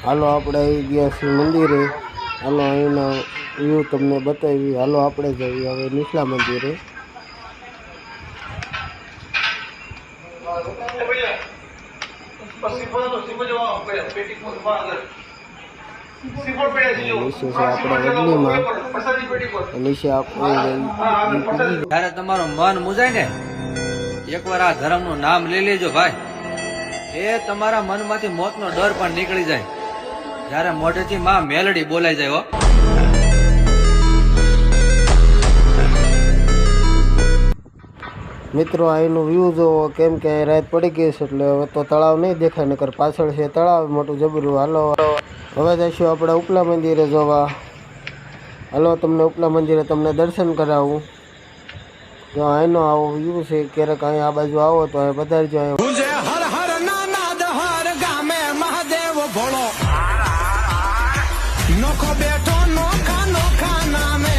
હાલો આપણે આવી ગયા છીએ મંદિરે। હાલો અહીંના વ્યૂ તમને બતાવી। હાલો આપણે જઈએ હવે નીચલા મંદિરે। નીચે છે આપણા વડલીમાં, નીચે આપણે જ્યારે તમારું મન મુજાય ને એકવાર આ ધર્મનું નામ લઈ લેજો ભાઈ, એ તમારા મનમાંથી મોતનો ડર પણ નીકળી જાય જ્યારે મોઢેથી માં મેલડી બોલાઈ જાય હો। મિત્રો અહીંનું વ્યૂ જોવો, કેમ કે અહીં રાત પડી ગઈ છે એટલે હવે તો તળાવ નહીં દેખાય, નકર પાછળ છે તળાવ મોટું જબરું। હાલો હવે જઈશું આપણે ઉપલા મંદિરે જોવા। હાલો તમને ઉપલા મંદિરે તમને દર્શન કરાવું। જો અહીંનો આવો વ્યૂ છે, ક્યારેક અહીં આ બાજુ આવો તો અહીં પધારજો। હર હર નાદ હર ગામે મહાદેવ ભોળો નોખો બેઠો નોખા નોખા નામે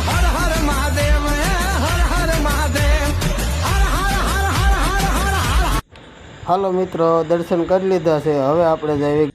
હર હર મહાદેવ હર હર મહાદેવ હર હર હર હર હર હર। હાલો મિત્રો દર્શન કરી લીધા છે, હવે આપણે જઈએ